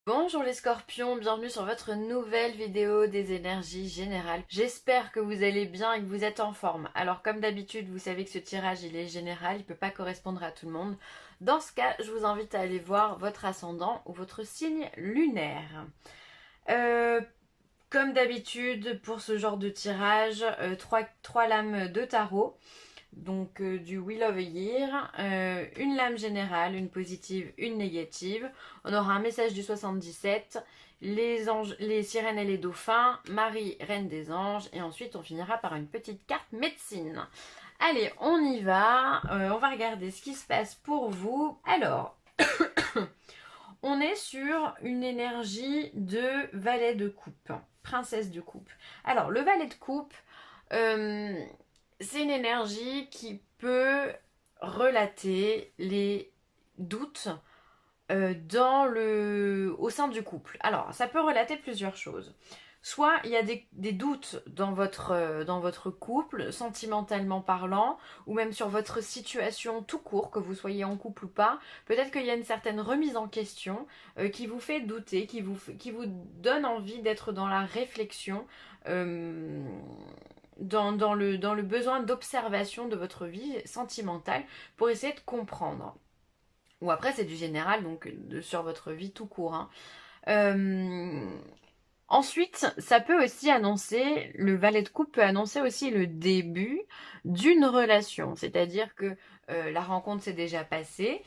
Bonjour les scorpions, bienvenue sur votre nouvelle vidéo des énergies générales. J'espère que vous allez bien et que vous êtes en forme. Alors comme d'habitude, vous savez que ce tirage il est général, il ne peut pas correspondre à tout le monde. Dans ce cas, je vous invite à aller voir votre ascendant ou votre signe lunaire. Euh, Comme d'habitude, pour ce genre de tirage, trois lames de tarot. Donc du Wheel of a Year, une lame générale, une positive, une négative. On aura un message du 77, les anges, les sirènes et les dauphins, Marie, reine des anges, et ensuite on finira par une petite carte médecine. Allez, on y va, on va regarder ce qui se passe pour vous. Alors, on est sur une énergie de valet de coupe, princesse de coupe. Alors, le valet de coupe, euh, c'est une énergie qui peut relater les doutes au sein du couple. Alors, ça peut relater plusieurs choses. Soit il y a des doutes dans votre couple, sentimentalement parlant, ou même sur votre situation tout court, que vous soyez en couple ou pas. Peut-être qu'il y a une certaine remise en question qui vous fait douter, qui vous donne envie d'être dans la réflexion, euh, dans le besoin d'observation de votre vie sentimentale pour essayer de comprendre. Ou après, c'est du général, donc sur votre vie tout court, hein. Euh, Ensuite, ça peut aussi annoncer, le valet de coupe peut annoncer aussi le début d'une relation. C'est-à-dire que la rencontre s'est déjà passée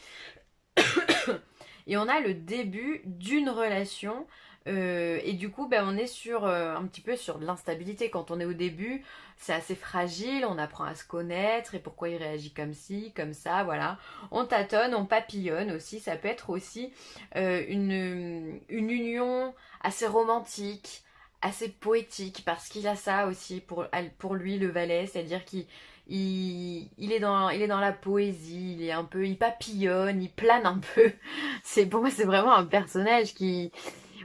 et on a le début d'une relation. Et du coup, ben, on est sur un petit peu sur de l'instabilité. Quand on est au début, c'est assez fragile, on apprend à se connaître et pourquoi il réagit comme ci, comme ça, voilà. On tâtonne, on papillonne aussi. Ça peut être aussi une union assez romantique, assez poétique, parce qu'il a ça aussi pour lui, le valet, c'est-à-dire qu'il est dans la poésie, il papillonne, il plane un peu. Pour moi, c'est vraiment un personnage qui,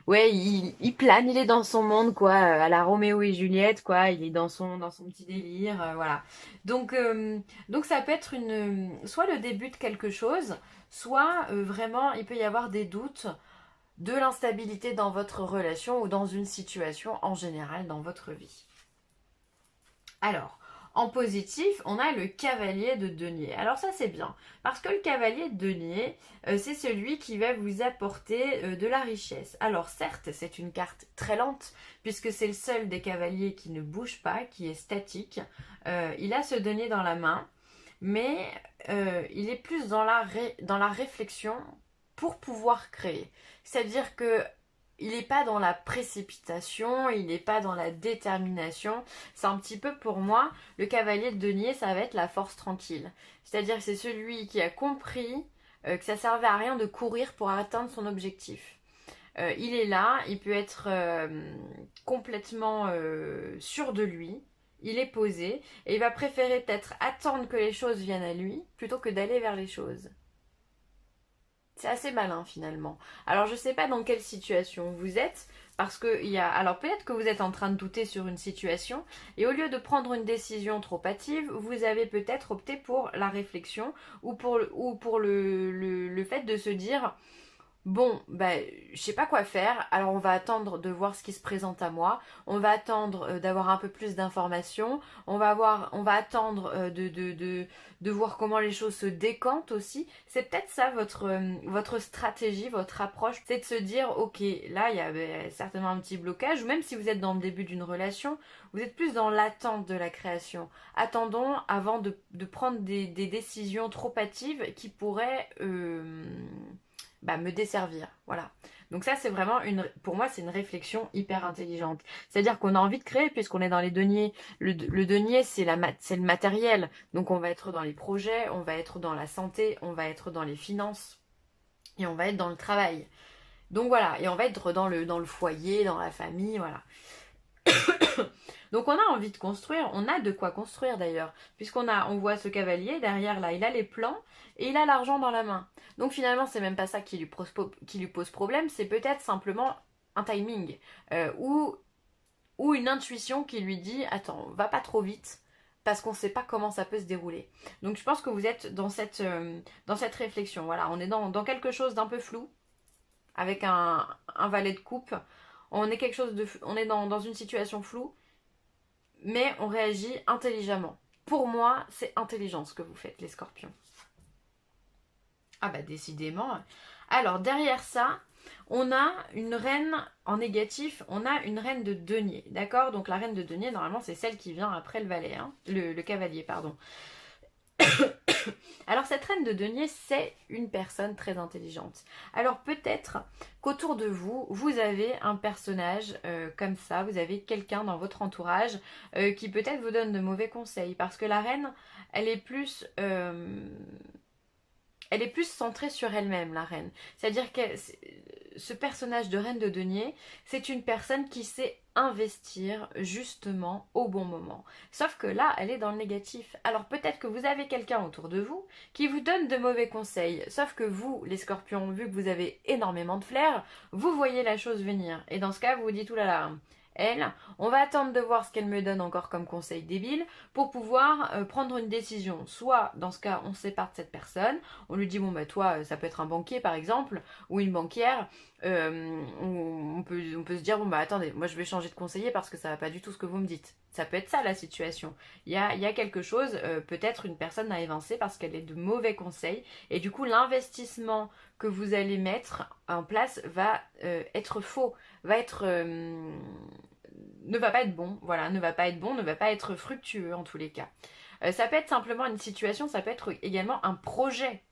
ouais, il plane, il est dans son monde, quoi, à la Roméo et Juliette, quoi, il est dans son petit délire, voilà. Donc, euh, donc ça peut être soit le début de quelque chose, soit vraiment, il peut y avoir des doutes de l'instabilité dans votre relation ou dans une situation en général dans votre vie. Alors, en positif, on a le cavalier de denier. Alors ça c'est bien, parce que le cavalier de denier, c'est celui qui va vous apporter de la richesse. Alors certes, c'est une carte très lente, puisque c'est le seul des cavaliers qui ne bouge pas, qui est statique. Il a ce denier dans la main, mais il est plus dans la réflexion pour pouvoir créer. C'est-à-dire que il n'est pas dans la précipitation, il n'est pas dans la détermination. C'est un petit peu pour moi, le cavalier de denier, ça va être la force tranquille. C'est-à-dire que c'est celui qui a compris que ça servait à rien de courir pour atteindre son objectif. Il est là, il peut être complètement sûr de lui, il est posé, et il va préférer peut-être attendre que les choses viennent à lui plutôt que d'aller vers les choses. C'est assez malin finalement. Alors je sais pas dans quelle situation vous êtes, parce que alors peut-être que vous êtes en train de douter sur une situation, et au lieu de prendre une décision trop hâtive, vous avez peut-être opté pour la réflexion ou pour le fait de se dire bon, bah, je sais pas quoi faire, alors on va attendre de voir ce qui se présente à moi, on va attendre d'avoir un peu plus d'informations, on va attendre de voir comment les choses se décantent aussi. C'est peut-être ça votre stratégie, votre approche, c'est de se dire, ok, là il y a certainement un petit blocage, ou même si vous êtes dans le début d'une relation, vous êtes plus dans l'attente de la création. Attendons avant de prendre des décisions trop hâtives qui pourraient me desservir. Voilà. Donc ça, c'est vraiment pour moi, c'est une réflexion hyper intelligente. C'est-à-dire qu'on a envie de créer puisqu'on est dans les deniers. Le denier, c'est le matériel. Donc on va être dans les projets, on va être dans la santé, on va être dans les finances et on va être dans le travail. Donc voilà, et on va être dans le foyer, dans la famille, voilà. Donc on a envie de construire, on a de quoi construire d'ailleurs, on voit ce cavalier derrière là, il a les plans et il a l'argent dans la main. Donc finalement c'est même pas ça qui lui pose problème, c'est peut-être simplement un timing ou une intuition qui lui dit attends, va pas trop vite parce qu'on sait pas comment ça peut se dérouler. Donc je pense que vous êtes dans cette réflexion, voilà, on est dans quelque chose d'un peu flou. avec un valet de coupe. On est on est dans une situation floue, mais on réagit intelligemment. Pour moi, c'est intelligent ce que vous faites, les scorpions. Ah bah décidément. Alors derrière ça, on a une reine en négatif, on a une reine de denier, d'accord? Donc la reine de denier, normalement, c'est celle qui vient après le valet, hein, le cavalier, pardon. Alors cette reine de denier, c'est une personne très intelligente. Alors peut-être qu'autour de vous, vous avez un personnage comme ça, vous avez quelqu'un dans votre entourage qui peut-être vous donne de mauvais conseils. Parce que la reine, elle est plus... elle est plus centrée sur elle-même, la reine. C'est-à-dire que ce personnage de reine de denier, c'est une personne qui sait investir justement au bon moment. Sauf que là, elle est dans le négatif. Alors peut-être que vous avez quelqu'un autour de vous qui vous donne de mauvais conseils. Sauf que vous, les scorpions, vu que vous avez énormément de flair, vous voyez la chose venir. Et dans ce cas, vous vous dites, oulala, elle, on va attendre de voir ce qu'elle me donne encore comme conseil débile pour pouvoir prendre une décision. Soit, dans ce cas, on se sépare de cette personne, on lui dit, bon bah toi, ça peut être un banquier par exemple, ou une banquière, on peut se dire, bon bah attendez, moi je vais changer de conseiller parce que ça va pas du tout ce que vous me dites. Ça peut être ça la situation. Il y a quelque chose, peut-être une personne à évincer parce qu'elle est de mauvais conseils, et du coup l'investissement que vous allez mettre en place va être faux, va être... ne va pas être bon, voilà, ne va pas être bon, ne va pas être fructueux en tous les cas. Ça peut être simplement une situation, ça peut être également un projet.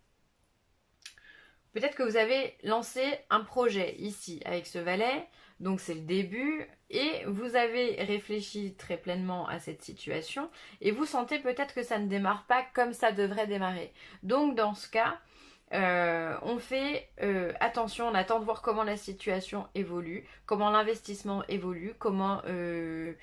Peut-être que vous avez lancé un projet ici avec ce valet, donc c'est le début, et vous avez réfléchi très pleinement à cette situation, et vous sentez peut-être que ça ne démarre pas comme ça devrait démarrer. Donc dans ce cas, on fait attention, on attend de voir comment la situation évolue, comment l'investissement évolue, comment le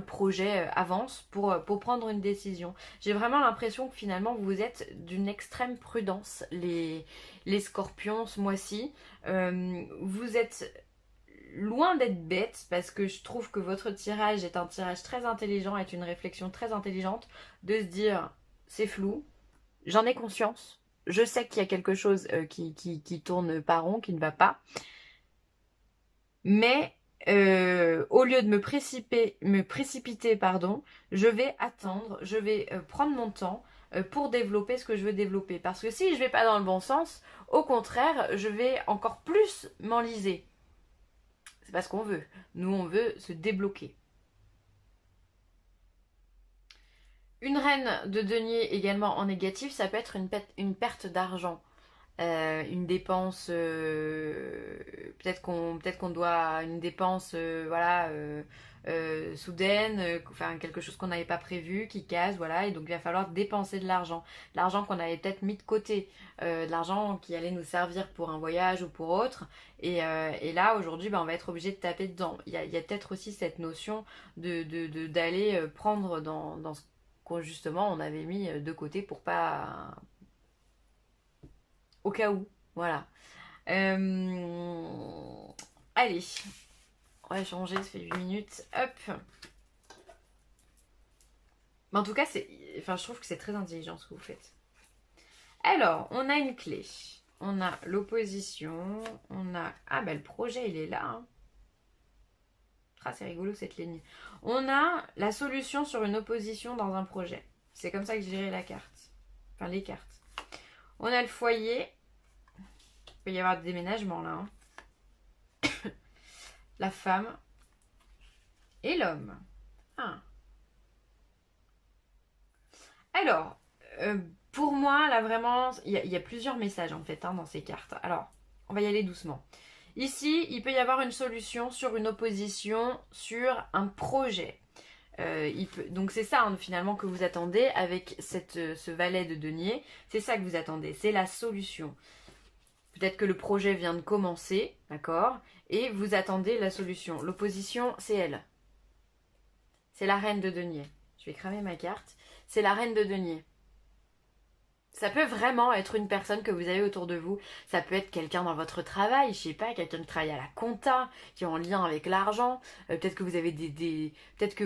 projet avance pour prendre une décision. J'ai vraiment l'impression que finalement vous êtes d'une extrême prudence, les scorpions, ce mois-ci. Vous êtes loin d'être bête parce que je trouve que votre tirage est un tirage très intelligent, est une réflexion très intelligente de se dire c'est flou, j'en ai conscience, je sais qu'il y a quelque chose qui tourne pas rond, qui ne va pas, mais au lieu de me précipiter, pardon, je vais attendre, je vais prendre mon temps pour développer ce que je veux développer. Parce que si je vais pas dans le bon sens, au contraire, je vais encore plus m'enliser. C'est pas ce qu'on veut. Nous, on veut se débloquer. Une reine de denier également en négatif, ça peut être une perte d'argent. Une dépense, peut-être qu'on doit une dépense, voilà, soudaine, enfin quelque chose qu'on n'avait pas prévu, qui casse, voilà, et donc il va falloir dépenser de l'argent qu'on avait peut-être mis de côté, de l'argent qui allait nous servir pour un voyage ou pour autre, et là aujourd'hui, ben, on va être obligé de taper dedans. Il y a peut-être aussi cette notion d'aller prendre dans ce qu'on justement on avait mis de côté pour pas au cas où, voilà. Allez, on va changer, ça fait 8 minutes. Hop. Mais en tout cas, je trouve que c'est très intelligent ce que vous faites. Alors, on a une clé. On a l'opposition. On a... Ah, bah le projet, il est là. Hein. Ah, c'est rigolo cette ligne. On a la solution sur une opposition dans un projet. C'est comme ça que je dirais la carte. Enfin, les cartes. On a le foyer. Il peut y avoir des déménagements là. Hein. La femme et l'homme. Ah. Alors, pour moi, là vraiment, il y a plusieurs messages en fait hein, dans ces cartes. Alors, on va y aller doucement. Ici, il peut y avoir une solution sur une opposition, sur un projet. Donc c'est ça hein, finalement que vous attendez avec ce valet de denier. C'est ça que vous attendez, c'est la solution. Peut-être que le projet vient de commencer, d'accord? Et vous attendez la solution. L'opposition, c'est elle. C'est la reine de denier. Je vais cramer ma carte. C'est la reine de denier. Ça peut vraiment être une personne que vous avez autour de vous. Ça peut être quelqu'un dans votre travail, je sais pas, quelqu'un qui travaille à la compta, qui est en lien avec l'argent. Peut-être que vous avez peut-être que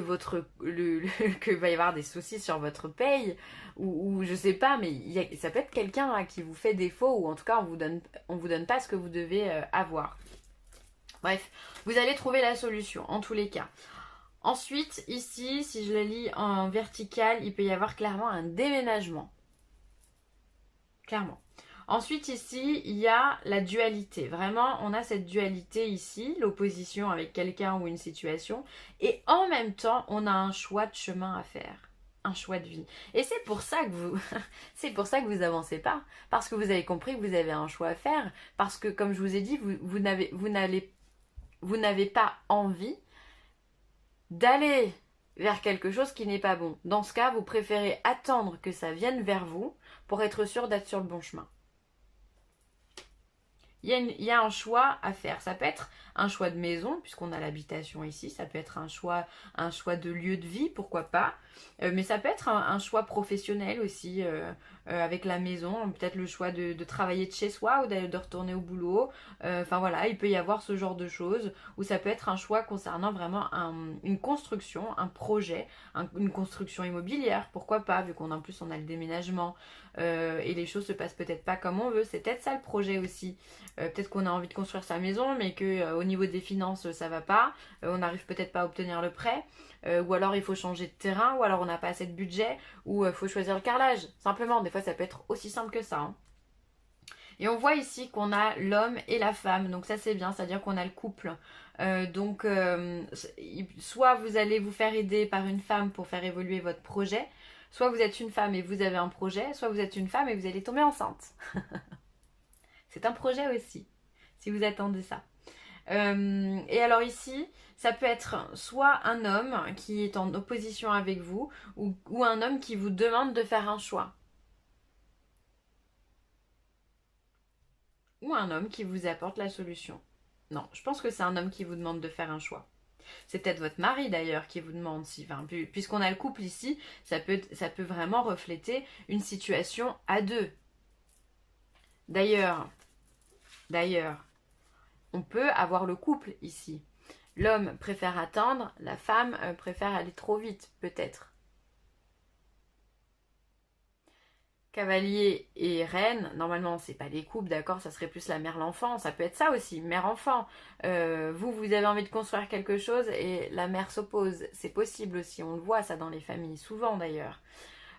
que va y avoir des soucis sur votre paye, ou je sais pas, mais ça peut être quelqu'un là, qui vous fait défaut, ou en tout cas on vous donne pas ce que vous devez avoir. Bref, vous allez trouver la solution en tous les cas. Ensuite, ici, si je la lis en vertical, il peut y avoir clairement un déménagement. Clairement. Ensuite, ici, il y a la dualité. Vraiment, on a cette dualité ici, l'opposition avec quelqu'un ou une situation. Et en même temps, on a un choix de chemin à faire. Un choix de vie. Et c'est pour ça que vous, c'est pour ça que vous avancez pas. Parce que vous avez compris que vous avez un choix à faire. Parce que, comme je vous ai dit, vous n'avez pas envie d'aller vers quelque chose qui n'est pas bon. Dans ce cas, vous préférez attendre que ça vienne vers vous pour être sûr d'être sur le bon chemin. Il y a un choix à faire. Ça peut être un choix de maison, puisqu'on a l'habitation ici. Ça peut être un choix de lieu de vie, pourquoi pas. Mais ça peut être un choix professionnel aussi, avec la maison. Peut-être le choix de travailler de chez soi ou de retourner au boulot. Enfin voilà, il peut y avoir ce genre de choses. Ou ça peut être un choix concernant vraiment une construction, un projet, une construction immobilière. Pourquoi pas, vu qu'en plus on a le déménagement. Et les choses se passent peut-être pas comme on veut. C'est peut-être ça le projet aussi. Peut-être qu'on a envie de construire sa maison, mais que au niveau des finances, ça va pas. On n'arrive peut-être pas à obtenir le prêt. Ou alors il faut changer de terrain, ou alors on n'a pas assez de budget, ou il faut choisir le carrelage. Simplement, des fois ça peut être aussi simple que ça. Hein. Et on voit ici qu'on a l'homme et la femme, donc ça c'est bien, c'est-à-dire qu'on a le couple. Soit vous allez vous faire aider par une femme pour faire évoluer votre projet, soit vous êtes une femme et vous avez un projet, soit vous êtes une femme et vous allez tomber enceinte. C'est un projet aussi, si vous attendez ça. Et alors ici, ça peut être soit un homme qui est en opposition avec vous, ou un homme qui vous demande de faire un choix. Ou un homme qui vous apporte la solution. Non, je pense que c'est un homme qui vous demande de faire un choix. C'est peut-être votre mari d'ailleurs qui vous demande si, enfin, puisqu'on a le couple ici, ça peut vraiment refléter une situation à deux. D'ailleurs, on peut avoir le couple ici. L'homme préfère attendre, la femme préfère aller trop vite, peut-être. Cavalier et reine, normalement c'est pas des couples, d'accord, ça serait plus la mère-l'enfant, ça peut être ça aussi, mère-enfant. Vous avez envie de construire quelque chose et la mère s'oppose, c'est possible aussi, on le voit ça dans les familles, souvent d'ailleurs.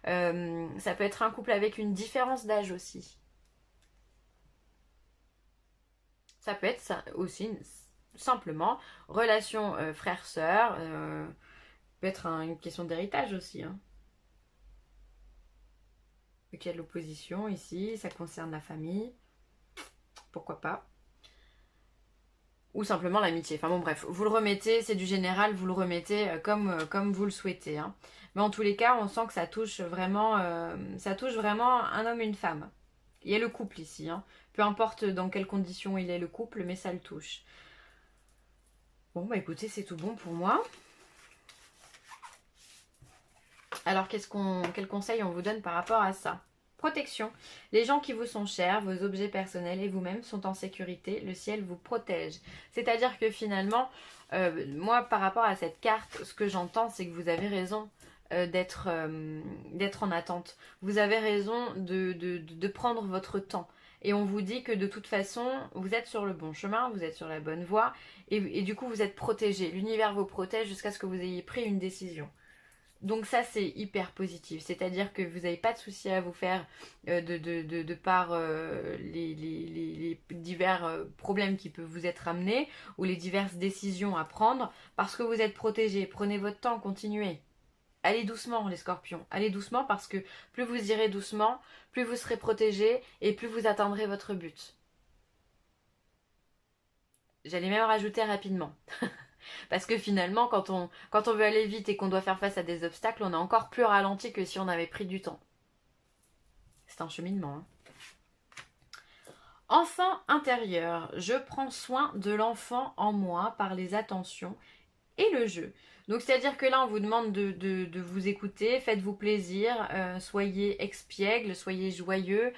Ça peut être un couple avec une différence d'âge aussi. Ça peut être ça aussi simplement relation frère-sœur, peut être une question d'héritage aussi. Hein. Vu qu'il y a de l'opposition ici, ça concerne la famille, pourquoi pas. Ou simplement l'amitié. Enfin bon bref, vous le remettez, c'est du général, vous le remettez comme vous le souhaitez. Hein. Mais en tous les cas, on sent que ça touche vraiment un homme et une femme. Il y a le couple ici. Hein. Peu importe dans quelles conditions il est le couple, mais ça le touche. Bon bah écoutez, c'est tout bon pour moi. Alors quel conseil on vous donne par rapport à ça? Protection. Les gens qui vous sont chers, vos objets personnels et vous-même sont en sécurité. Le ciel vous protège. C'est-à-dire que finalement, moi par rapport à cette carte, ce que j'entends, c'est que vous avez raison d'être en attente. Vous avez raison de prendre votre temps. Et on vous dit que de toute façon, vous êtes sur le bon chemin, vous êtes sur la bonne voie, et du coup vous êtes protégé. L'univers vous protège jusqu'à ce que vous ayez pris une décision. Donc ça c'est hyper positif, c'est-à-dire que vous n'avez pas de souci à vous faire de par les divers problèmes qui peuvent vous être amenés ou les diverses décisions à prendre parce que vous êtes protégé. Prenez votre temps, continuez. Allez doucement les scorpions, allez doucement parce que plus vous irez doucement, plus vous serez protégé et plus vous atteindrez votre but. J'allais même rajouter rapidement. Parce que finalement, quand on veut aller vite et qu'on doit faire face à des obstacles, on est encore plus ralenti que si on avait pris du temps. C'est un cheminement. Hein. Enfant intérieur. Je prends soin de l'enfant en moi par les attentions et le jeu. Donc c'est-à-dire que là on vous demande de vous écouter, faites-vous plaisir, soyez expiègle, soyez joyeux,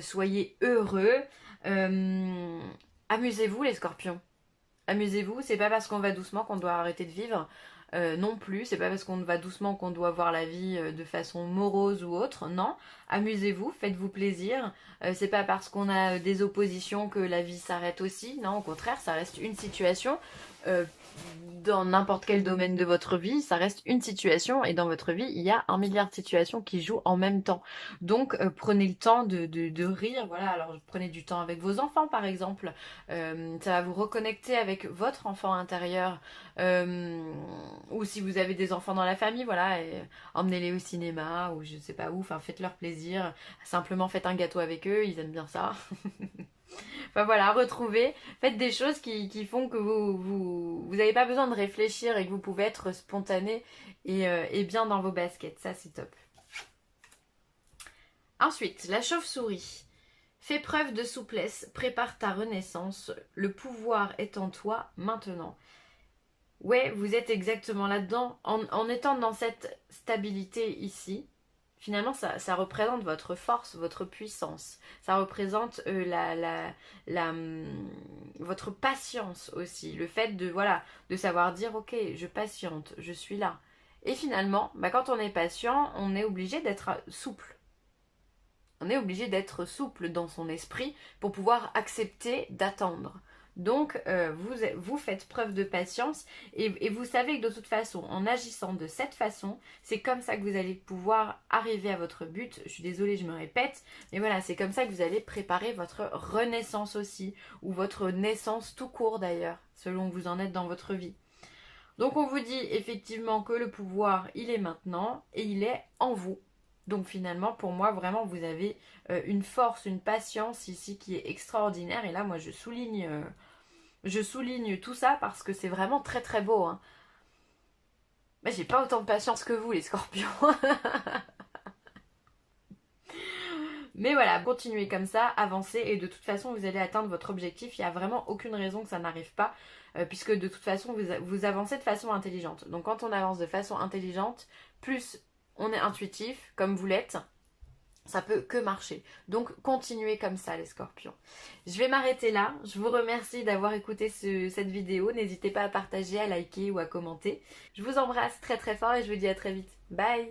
soyez heureux, euh, amusez-vous les scorpions. Amusez-vous, c'est pas parce qu'on va doucement qu'on doit arrêter de vivre. Non plus, c'est pas parce qu'on va doucement qu'on doit voir la vie de façon morose ou autre. Non, amusez-vous, faites-vous plaisir. C'est pas parce qu'on a des oppositions que la vie s'arrête aussi. Non, au contraire, ça reste une situation. Euh, dans n'importe quel domaine de votre vie, ça reste une situation et dans votre vie, il y a un milliard de situations qui jouent en même temps. Donc, prenez le temps de rire. Voilà, alors prenez du temps avec vos enfants, par exemple. Ça va vous reconnecter avec votre enfant intérieur. Ou si vous avez des enfants dans la famille, voilà, et emmenez-les au cinéma ou je sais pas où, enfin faites-leur plaisir. Simplement faites un gâteau avec eux, ils aiment bien ça. Enfin voilà, retrouvez, faites des choses qui font que vous n'avez pas besoin de réfléchir et que vous pouvez être spontané et bien dans vos baskets. Ça, c'est top. Ensuite, la chauve-souris. Fais preuve de souplesse, prépare ta renaissance. Le pouvoir est en toi maintenant. Ouais, vous êtes exactement là-dedans. En étant dans cette stabilité ici, finalement, ça représente votre force, votre puissance. Ça représente votre patience aussi. Le fait de, voilà, de savoir dire, ok, je patiente, je suis là. Et finalement, bah, quand on est patient, on est obligé d'être souple. On est obligé d'être souple dans son esprit pour pouvoir accepter d'attendre. Donc, vous faites preuve de patience et vous savez que de toute façon, en agissant de cette façon, c'est comme ça que vous allez pouvoir arriver à votre but. Je suis désolée, je me répète, mais voilà, c'est comme ça que vous allez préparer votre renaissance aussi, ou votre naissance tout court d'ailleurs, selon où vous en êtes dans votre vie. Donc, on vous dit effectivement que le pouvoir, il est maintenant et il est en vous. Donc finalement, pour moi, vraiment, vous avez une force, une patience ici qui est extraordinaire. Et là, moi, je souligne tout ça parce que c'est vraiment très très beau. Hein. Mais j'ai pas autant de patience que vous, les scorpions. Mais voilà, continuez comme ça, avancez et de toute façon, vous allez atteindre votre objectif. Il n'y a vraiment aucune raison que ça n'arrive pas, puisque de toute façon, vous avancez de façon intelligente. Donc quand on avance de façon intelligente, plus on est intuitif, comme vous l'êtes, ça peut que marcher. Donc continuez comme ça les scorpions. Je vais m'arrêter là. Je vous remercie d'avoir écouté cette vidéo. N'hésitez pas à partager, à liker ou à commenter. Je vous embrasse très très fort et je vous dis à très vite. Bye!